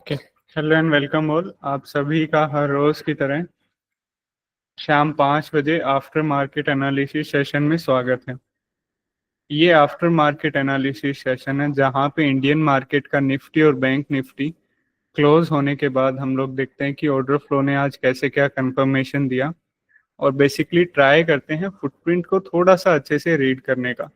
Okay. Hello and welcome all. आप सभी का हर रोज की तरह शाम 5 बजे आफ्टर मार्केट एनालिसिस सेशन में स्वागत है। ये आफ्टर मार्केट एनालिसिस सेशन है जहां पे इंडियन मार्केट का निफ्टी और बैंक निफ्टी क्लोज होने के बाद हम लोग देखते हैं कि ऑर्डर फ्लो ने आज कैसे क्या कंफर्मेशन दिया और बेसिकली ट्राई करते हैं फुटप्रिंट को थोड़ा सा अच्छे से रीड करने का।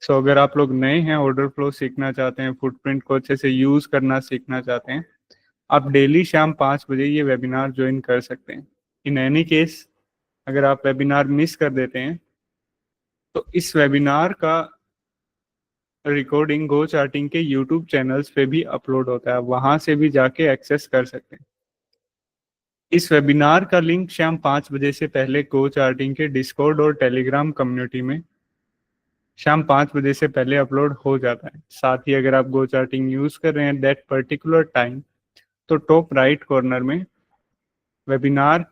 सो अगर आप लोग नए हैं, ऑर्डर फ्लो सीखना चाहते हैं, फुटप्रिंट को अच्छे से यूज करना सीखना चाहते हैं, आप डेली शाम 5 बजे ये वेबिनार ज्वाइन कर सकते हैं। इन एनी केस अगर आप वेबिनार मिस कर देते हैं तो इस वेबिनार का रिकॉर्डिंग गो चार्टिंग के यूट्यूब चैनल्स पे भी अपलोड होता है, वहां से भी जाके एक्सेस कर सकते हैं। इस वेबिनार का लिंक शाम 5 बजे से पहले गो चार्टिंग के डिस्कॉर्ड और टेलीग्राम कम्युनिटी में शाम 5 बजे से पहले अपलोड हो जाता है। साथ ही अगर आप गो चार्टिंग यूज कर रहे हैं दैट पर्टिकुलर टाइम, तो टॉप राइट कॉर्नर में वेबिनार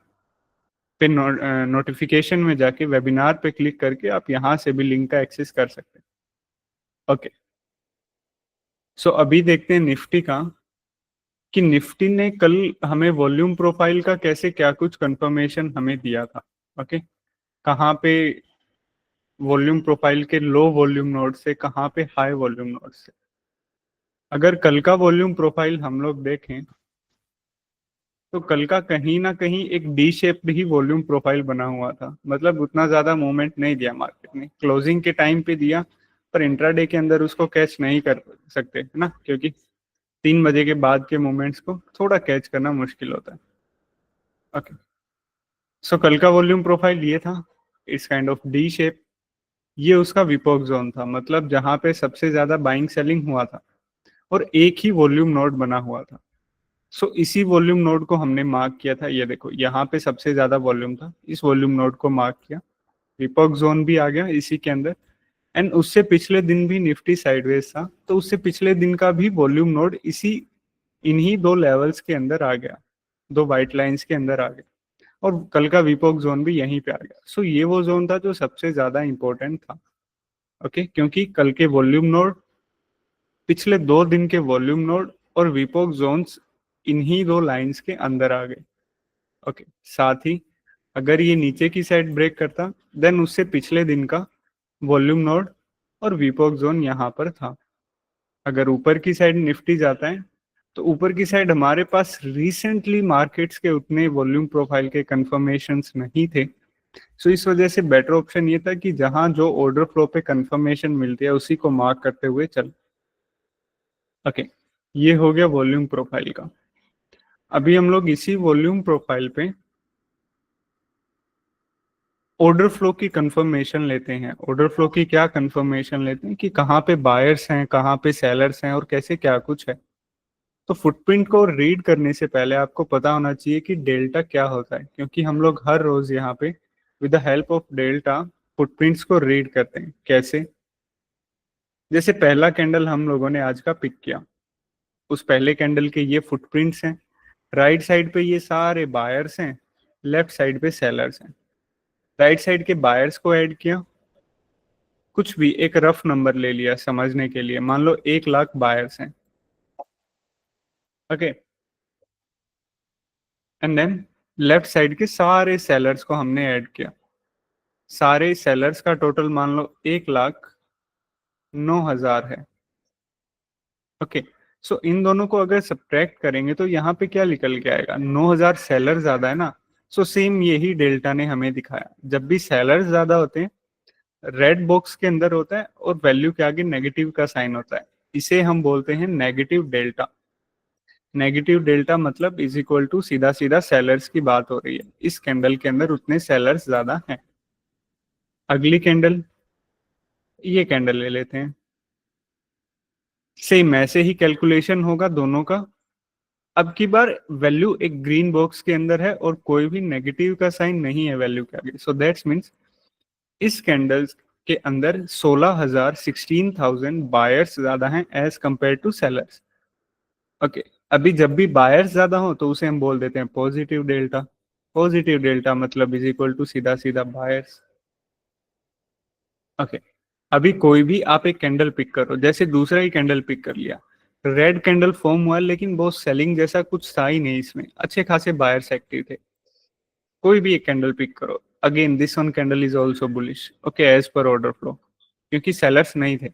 पे नोटिफिकेशन में जाके वेबिनार पे क्लिक करके आप यहाँ से भी लिंक का एक्सेस कर सकते हैं। ओके, सो अभी देखते हैं निफ्टी का कि निफ्टी ने कल हमें वॉल्यूम प्रोफाइल का कैसे क्या कुछ कंफर्मेशन हमें दिया था। ओके, कहाँ पे वॉल्यूम प्रोफाइल के लो वॉल्यूम नोड से कहाँ पे हाई वॉल्यूम नोड से। अगर कल का वॉल्यूम प्रोफाइल हम लोग देखें तो कल का कहीं ना कहीं एक डी शेप्ड ही वॉल्यूम प्रोफाइल बना हुआ था, मतलब उतना ज्यादा मूवमेंट नहीं दिया मार्केट ने। क्लोजिंग के टाइम पे दिया पर इंट्राडे के अंदर उसको कैच नहीं कर सकते है ना, क्योंकि 3 बजे के बाद के मूवमेंट्स को थोड़ा कैच करना मुश्किल होता है। ओके, सो कल का वॉल्यूम प्रोफाइल ये था, it's kind of D shape. ये उसका विपोक जोन था, मतलब जहां पे सबसे ज्यादा बाइंग सेलिंग हुआ था और एक ही वॉल्यूम नोड बना हुआ था। सो इसी वॉल्यूम नोड को हमने मार्क किया था। ये देखो यहाँ पे सबसे ज्यादा वॉल्यूम था, इस वॉल्यूम नोड को मार्क किया, विपोक जोन भी आ गया इसी के अंदर। एंड उससे पिछले दिन भी निफ्टी साइडवेज था, तो उससे पिछले दिन का भी वॉल्यूम नोड इसी इन्हीं दो लेवल्स के अंदर आ गया, दो वाइट लाइंस के अंदर आ गया, और कल का विपोक जोन भी यहीं पे आ गया। सो ये वो जोन था जो सबसे ज्यादा इंपॉर्टेंट था। ओके, क्योंकि कल के वॉल्यूम नोड, पिछले 2 दिन के वॉल्यूम नोड और विपोक जोन्स इन्हीं दो लाइंस के अंदर आ गए। ओके, साथ ही अगर ये नीचे की साइड ब्रेक करता देन उससे पिछले दिन का वॉल्यूम नोड और विपोक जोन यहाँ पर था। अगर ऊपर की साइड निफ्टी जाता है तो ऊपर की साइड हमारे पास रिसेंटली मार्केट्स के उतने वॉल्यूम प्रोफाइल के कंफर्मेशंस नहीं थे। सो इस वजह से बेटर ऑप्शन ये था कि जहां जो ऑर्डर फ्लो पे कंफर्मेशन मिलती है उसी को मार्क करते हुए चल। ओके, ये हो गया वॉल्यूम प्रोफाइल का। अभी हम लोग इसी वॉल्यूम प्रोफाइल पे ऑर्डर फ्लो की कंफर्मेशन लेते हैं। ऑर्डर फ्लो की क्या कंफर्मेशन लेते हैं कि कहाँ पे बायर्स हैं, कहाँ पे सेलर्स हैं और कैसे क्या कुछ है। तो फुटप्रिंट को रीड करने से पहले आपको पता होना चाहिए कि डेल्टा क्या होता है, क्योंकि हम लोग हर रोज यहाँ पे with the help of delta footprints को रीड करते हैं। कैसे? जैसे पहला कैंडल हम लोगों ने आज का पिक किया, उस पहले कैंडल के ये फुटप्रिंट्स हैं। राइट साइड पे ये सारे बायर्स हैं, लेफ्ट साइड पे सेलर्स हैं। राइट साइड के बायर्स को ऐड किया, कुछ भी एक रफ नंबर ले लिया समझने के लिए, मान लो 1 लाख बायर्स हैं। Okay, and then left side के सारे सेलर्स को हमने ऐड किया। सारे सेलर्स का टोटल मान लो 1,09,000 है। ओके, सो इन दोनों को अगर सब्ट्रैक्ट करेंगे तो यहाँ पे क्या निकल के आएगा? 9,000 सेलर ज्यादा है ना। सो सेम यही डेल्टा ने हमें दिखाया, जब भी सेलर ज्यादा होते हैं रेड बॉक्स के अंदर होता है और वैल्यू के आगे नेगेटिव का साइन होता है, इसे हम बोलते हैं नेगेटिव डेल्टा। नेगेटिव डेल्टा मतलब इज इक्वल टू सीधा सीधा सेलर्स की बात हो रही है, इस कैंडल के अंदर उतने सेलर्स ज्यादा हैं। अगली कैंडल, ये कैंडल ले लेते हैं, सेम ऐसे ही कैलकुलेशन होगा दोनों का। अब की बार वैल्यू एक ग्रीन बॉक्स के अंदर है और कोई भी नेगेटिव का साइन नहीं है वैल्यू के आगे। सो दैट्स मीन्स इस कैंडल्स के अंदर 16,000 बायर्स ज्यादा हैं as compare to sellers. Okay, अभी जब भी बायर्स ज्यादा हो तो उसे हम बोल देते हैं पॉजिटिव डेल्टा। पॉजिटिव डेल्टा मतलब इज इक्वल टू सीधा सीधा बायर्स। ओके, अभी कोई भी आप एक कैंडल पिक करो, जैसे दूसरा ही कैंडल पिक कर लिया, रेड कैंडल फॉर्म हुआ लेकिन वो सेलिंग जैसा कुछ था ही नहीं इसमें, अच्छे खासे बायर्स एक्टिव थे। कोई भी एक कैंडल पिक करो, again this one candle is also bullish, okay, as per order flow, क्योंकि सेलर्स नहीं थे।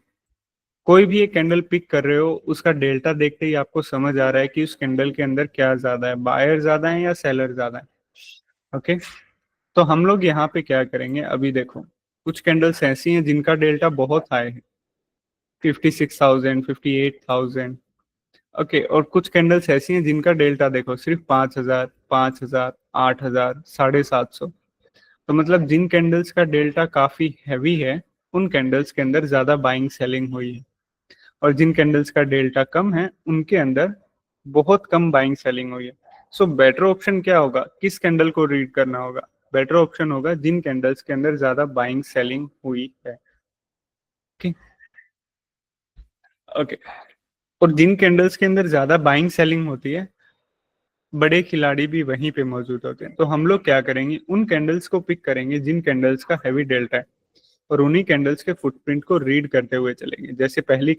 कोई भी एक कैंडल पिक कर रहे हो, उसका डेल्टा देखते ही आपको समझ आ रहा है कि उस कैंडल के अंदर क्या ज्यादा है, बायर ज्यादा है या सेलर ज्यादा है। ओके, तो हम लोग यहाँ पे क्या करेंगे, अभी देखो कुछ कैंडल्स ऐसी हैं जिनका डेल्टा बहुत हाई है, 56,000, 58,000। ओके, और कुछ कैंडल्स ऐसी हैं जिनका डेल्टा देखो सिर्फ 5,000, 5,000, 8,000, 750। तो मतलब जिन कैंडल्स का डेल्टा काफी हैवी है, उन कैंडल्स के अंदर ज्यादा बाइंग सेलिंग हुई है, और जिन कैंडल्स का डेल्टा कम है उनके अंदर बहुत कम बाइंग सेलिंग हुई है। सो बेटर ऑप्शन क्या होगा, किस कैंडल को रीड करना होगा? बेटर ऑप्शन होगा जिन कैंडल्स के अंदर ज्यादा बाइंग सेलिंग हुई है। ओके, ओके, और जिन कैंडल्स के अंदर ज्यादा बाइंग सेलिंग होती है, बड़े खिलाड़ी भी वहीं पे मौजूद होते हैं। तो हम लोग क्या करेंगे, उन कैंडल्स को पिक करेंगे जिन कैंडल्स का हैवी डेल्टा है, और उन्हीं कैंडल्स के फुटप्रिंट को रीड करते हुए चलेंगे। जैसे पहली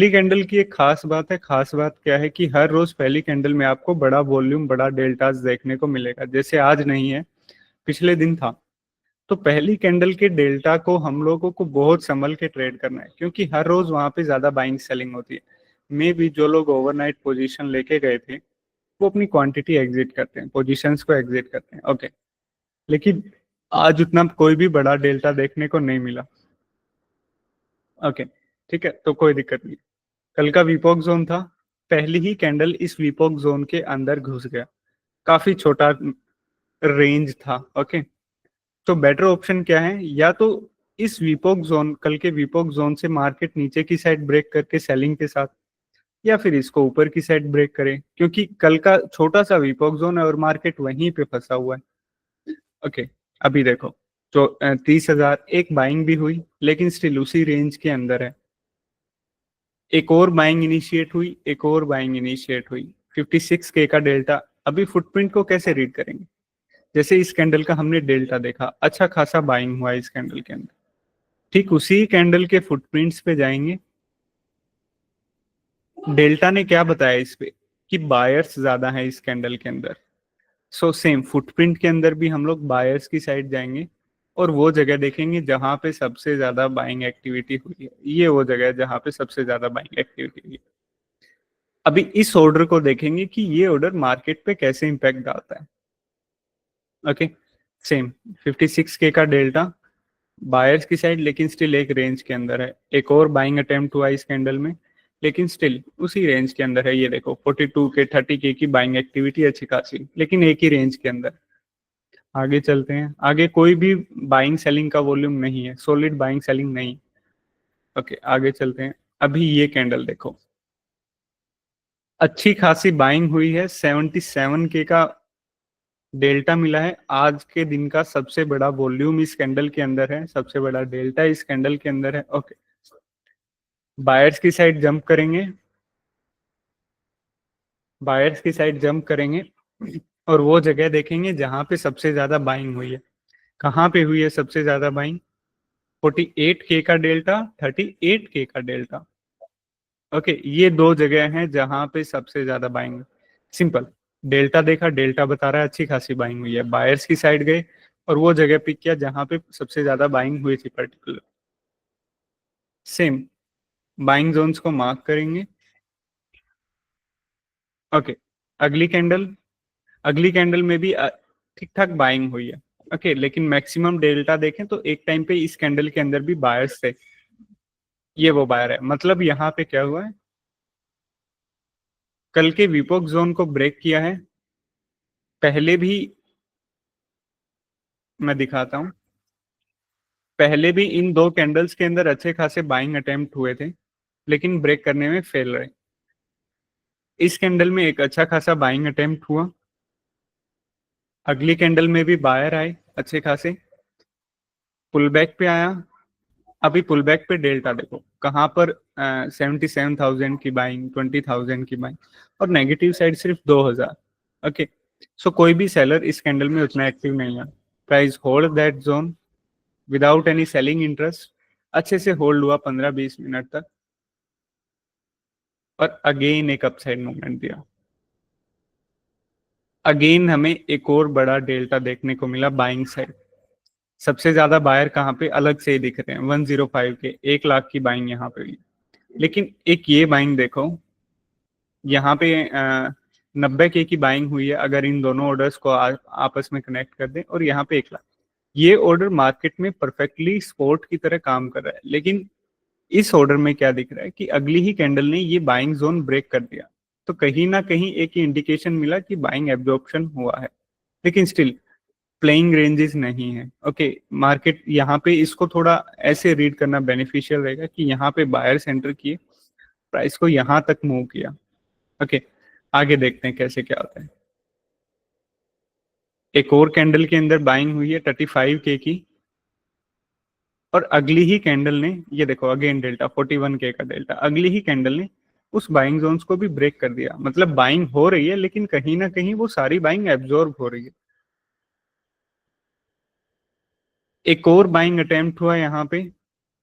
कैंडल की एक खास बात है, खास बात क्या है कि हर रोज पहली कैंडल में आपको बड़ा वॉल्यूम, बड़ा डेल्टास देखने को मिलेगा, जैसे आज नहीं है, पिछले दिन था। तो पहली कैंडल के डेल्टा को हम लोगों को बहुत संभल के ट्रेड करना है, क्योंकि हर रोज वहां पे ज्यादा बाइंग सेलिंग होती है। मे भी जो लोग ओवरनाइट पोजीशन लेके गए थे, वो अपनी क्वांटिटी एग्जिट करते हैं, पोजीशंस को एग्जिट करते हैं। ओके, लेकिन आज उतना कोई भी बड़ा डेल्टा देखने को नहीं मिला। ओके, ठीक है, तो कोई दिक्कत नहीं। कल का वीपॉक जोन था, पहली ही कैंडल इस वीपॉक जोन के अंदर घुस गया, काफी छोटा रेंज था। ओके, तो बेटर ऑप्शन क्या है, या तो इस वीपॉक जोन, कल के वीपॉक जोन से मार्केट नीचे की साइड ब्रेक करके सेलिंग के साथ, या फिर इसको ऊपर की साइड ब्रेक करे, क्योंकि कल का छोटा सा वीपॉक जोन है और मार्केट वहीं पे फंसा हुआ है। ओके, अभी देखो, तो 30,000 एक बाइंग भी हुई, लेकिन स्टिल उसी रेंज के अंदर है। एक और बाइंग इनिशिएट हुई, एक और बाइंग इनिशिएट हुई, 56K का डेल्टा। अभी फुटप्रिंट को कैसे रीड करेंगे? जैसे इस कैंडल का हमने डेल्टा देखा, अच्छा खासा बाइंग हुआ इस कैंडल के अंदर, ठीक उसी कैंडल के फुटप्रिंट्स पे जाएंगे। डेल्टा ने क्या बताया इस पे, कि बायर्स ज्यादा है इस कैंडल के अंदर। सो सेम फुटप्रिंट के अंदर भी हम लोग बायर्स की साइड जाएंगे, और वो जगह देखेंगे जहां पे सबसे ज्यादा बाइंग एक्टिविटी हुई है। ये वो जगह है जहां पे सबसे ज्यादा बाइंग एक्टिविटी हुई है। अभी इस ऑर्डर को देखेंगे कि ये ऑर्डर मार्केट पे कैसे इंपैक्ट डालता है। ओके, सेम 56K का डेल्टा, बायर्स की साइड, लेकिन स्टिल एक रेंज के अंदर है। एक और बाइंग अटेम्प्ट हुआ इस कैंडल में, लेकिन स्टिल उसी रेंज के अंदर है। ये देखो 42K 30K की बाइंग एक्टिविटी अच्छी खासी, लेकिन एक ही रेंज के अंदर। आगे चलते हैं, आगे कोई भी बाइंग सेलिंग का वॉल्यूम नहीं है, सॉलिड बाइंग सेलिंग नहीं। ओके, आगे चलते हैं। अभी ये कैंडल देखो, अच्छी खासी बाइंग हुई है, 77K का डेल्टा मिला है। आज के दिन का सबसे बड़ा वॉल्यूम इस कैंडल के अंदर है, सबसे बड़ा डेल्टा इस कैंडल के अंदर है। ओके, बायर्स की साइड जंप करेंगे, बायर्स की साइड जंप करेंगे, और वो जगह देखेंगे जहां पे सबसे ज्यादा बाइंग हुई है। कहाँ पे हुई है सबसे ज्यादा बाइंग? 48K का डेल्टा, 38K का डेल्टा। ओके, ये दो जगह हैं जहां पे सबसे ज्यादा बाइंग। सिंपल, डेल्टा देखा, डेल्टा बता रहा है अच्छी खासी बाइंग हुई है, बायर्स की साइड गए और वो जगह पिक किया जहां पे सबसे ज्यादा बाइंग हुई थी पर्टिकुलर। सेम बाइंग जोन्स को मार्क करेंगे। ओके, अगली कैंडल, अगली कैंडल में भी ठीक ठाक बाइंग हुई है। ओके, लेकिन मैक्सिमम डेल्टा देखें तो एक टाइम पे इस कैंडल के अंदर भी बायर्स थे। ये वो बायर है, मतलब यहाँ पे क्या हुआ है, कल के विपोक जोन को ब्रेक किया है। पहले भी मैं दिखाता हूँ, पहले भी इन दो कैंडल्स के अंदर अच्छे खासे बाइंग अटेम्प्ट हुए थे, लेकिन ब्रेक करने में फेल रहे। इस कैंडल में एक अच्छा खासा बाइंग अटेम्प्ट हुआ, अगली कैंडल में भी बायर आए अच्छे खासे, पुल बैक पे आया। अभी पुल बैक पे डेल्टा देखो कहाँ पर, 77,000 की बाइंग, 20,000 की बाइंग, और नेगेटिव साइड सिर्फ 2,000। ओके, सो कोई भी सेलर इस कैंडल में उतना एक्टिव नहीं है। Price hold that zone without any selling interest, अच्छे से होल्ड हुआ 15-20 मिनट तक। और अगेन एक अपसाइड मूवमेंट दिया। अगेन हमें एक और बड़ा डेल्टा देखने को मिला बाइंग साइड। सबसे ज्यादा बायर कहाँ पे अलग से ही दिख रहे हैं, 105 के 1 लाख की बाइंग यहाँ पे हुई। लेकिन एक ये बाइंग देखो, यहाँ पे 90 के की बाइंग हुई है अगर इन दोनों ऑर्डर्स को आपस में कनेक्ट कर दें, और यहाँ पे 1 लाख। ये ऑर्डर मार्केट में परफेक्टली सपोर्ट की तरह काम कर रहा है। लेकिन इस ऑर्डर में क्या दिख रहा है कि अगली ही कैंडल ने ये बाइंग जोन ब्रेक कर दिया, तो कहीं ना कहीं एक इंडिकेशन मिला कि बाइंग एब्जॉर्प्शन हुआ है। लेकिन स्टिल प्लेइंग रेंजेस नहीं है। ओके, मार्केट यहाँ पे इसको थोड़ा ऐसे रीड करना बेनिफिशियल रहेगा कि यहाँ पे बायर सेंटर किए, प्राइस को यहाँ तक मूव किया। ओके, आगे देखते हैं कैसे क्या होता है। एक और कैंडल के अंदर बाइंग हुई है 35 के की, और अगली ही कैंडल ने, ये देखो अगेन डेल्टा 41 के का डेल्टा, अगली ही कैंडल ने उस बाइंग जोन्स को भी ब्रेक कर दिया। मतलब बाइंग हो रही है, लेकिन कहीं ना कहीं वो सारी बाइंग एब्जॉर्ब हो रही है। एक और बाइंग अटेम्प्ट हुआ यहाँ पे,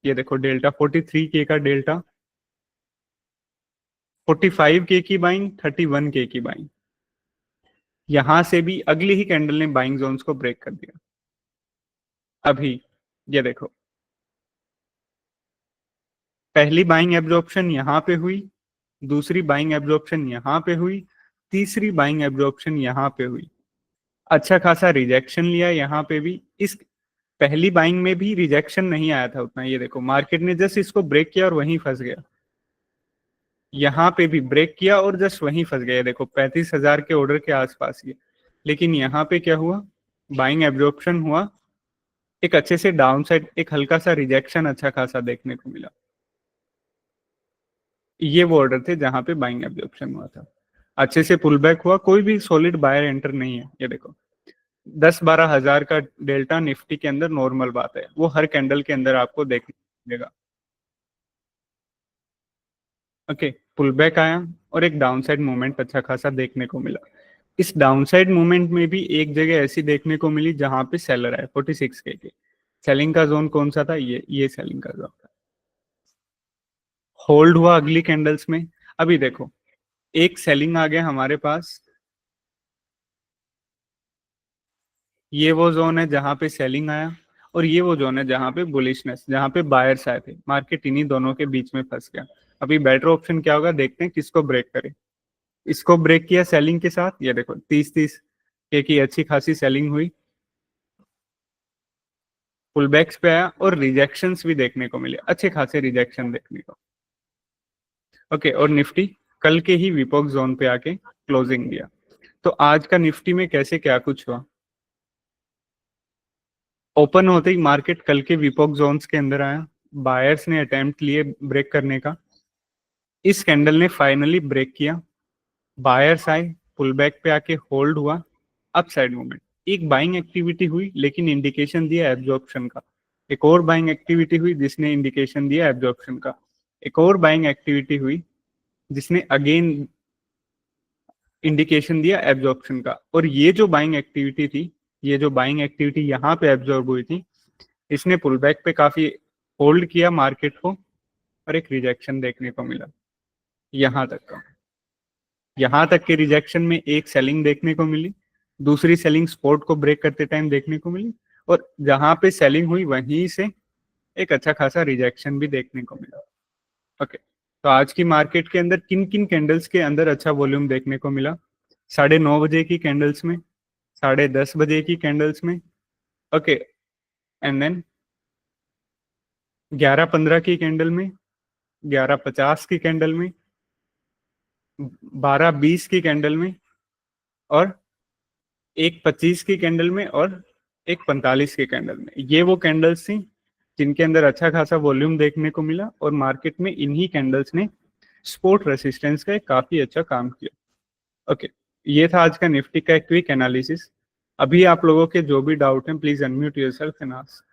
ये देखो डेल्टा 43 के का डेल्टा, 45 के की बाइंग, 31 के की बाइंग। यहां से भी अगली ही कैंडल ने बाइंग जोन्स को ब्रेक कर दिया। अभी ये देखो, पहली बाइंग एब्जॉर्प्शन यहाँ पे हुई, दूसरी बाइंग एब्जॉर्प्शन यहाँ पे हुई, तीसरी बाइंग एब्जॉर्प्शन यहाँ पे हुई। अच्छा खासा रिजेक्शन लिया यहाँ पे भी। इस पहली बाइंग में भी रिजेक्शन नहीं आया था उतना, ये देखो मार्केट ने जस्ट इसको ब्रेक किया और वहीं फंस गया। यहाँ पे भी ब्रेक किया और जस्ट वहीं फंस गया, देखो 35,000 के ऑर्डर के आसपास ये। लेकिन यहाँ पे क्या हुआ, बाइंग एब्जॉर्प्शन हुआ, एक अच्छे से डाउन साइड एक हल्का सा रिजेक्शन अच्छा खासा देखने को मिला। ये वो ऑर्डर थे जहां पे बाइंग एब्जॉर्प्शन हुआ था, अच्छे से पुल बैक हुआ, कोई भी सॉलिड बायर एंटर नहीं है। ये देखो 10-12 हजार का डेल्टा निफ्टी के अंदर नॉर्मल बात है, वो हर कैंडल के अंदर आपको देखने को मिलेगा। ओके, पुल बैक आया और एक डाउन साइड मूवमेंट अच्छा खासा देखने को मिला। इस डाउन साइड मूवमेंट में भी एक जगह ऐसी देखने को मिली जहां पे सेलर आए 46 के। सेलिंग का जोन कौन सा था, ये सेलिंग का जोन था। होल्ड हुआ अगली कैंडल्स में। अभी देखो एक सेलिंग आ गया हमारे पास, ये वो जोन है जहां पे सेलिंग आया, और ये वो जोन है जहां पे बुलिशनेस, जहां पे बायर्स आए थे। मार्केट इन्हीं दोनों के बीच में फंस गया। अभी बेटर ऑप्शन क्या होगा, देखते हैं किसको ब्रेक करे। इसको ब्रेक किया सेलिंग के साथ, ये देखो 30-30 की अच्छी खासी सेलिंग हुई, पुल बैक्स पे आया और रिजेक्शंस भी देखने को मिले, अच्छे खासे रिजेक्शन देखने को। ओके, और निफ्टी कल के ही विपोक जोन पे आके क्लोजिंग दिया। तो आज का निफ्टी में कैसे क्या कुछ हुआ, ओपन होते ही मार्केट कल के विपोक जोन्स के अंदर आया, बायर्स ने अटेम्प्ट लिए ब्रेक करने का, इस कैंडल ने फाइनली ब्रेक किया, बायर्स आए, पुल बैक पे आके होल्ड हुआ, अपसाइड मूवमेंट, एक बाइंग एक्टिविटी हुई लेकिन इंडिकेशन दिया एब्जॉर्प्शन का, एक और बाइंग एक्टिविटी हुई जिसने इंडिकेशन दिया एब्जॉर्प्शन का, एक और बाइंग एक्टिविटी हुई जिसने अगेन इंडिकेशन दिया एब्जॉर्प्शन का, और ये जो बाइंग एक्टिविटी थी, ये जो बाइंग एक्टिविटी यहाँ पे एब्जॉर्ब हुई थी, इसने पुल बैक पे काफी होल्ड किया मार्केट को, और एक रिजेक्शन देखने को मिला यहाँ तक का। यहाँ तक के रिजेक्शन में एक सेलिंग देखने को मिली, दूसरी सेलिंग सपोर्ट को ब्रेक करते टाइम देखने को मिली, और जहां पे सेलिंग हुई वहीं से एक अच्छा खासा रिजेक्शन भी देखने को मिला। ओके, तो आज की मार्केट के अंदर किन किन कैंडल्स के अंदर अच्छा वॉल्यूम देखने को मिला, 9:30 की कैंडल्स में, 10:30 की कैंडल्स में, ओके, एंड देन 11:15 की कैंडल में, 11:50 की कैंडल में, 12:20 की कैंडल में, और 1:25 की कैंडल में, और 1:45 की कैंडल में। ये वो कैंडल्स थी जिनके अंदर अच्छा खासा वॉल्यूम देखने को मिला, और मार्केट में इन्हीं कैंडल्स ने सपोर्ट रेसिस्टेंस का एक काफी अच्छा काम किया। ओके, ये था आज का निफ्टी का एक क्विक एनालिसिस। अभी आप लोगों के जो भी डाउट हैं please unmute yourself and ask.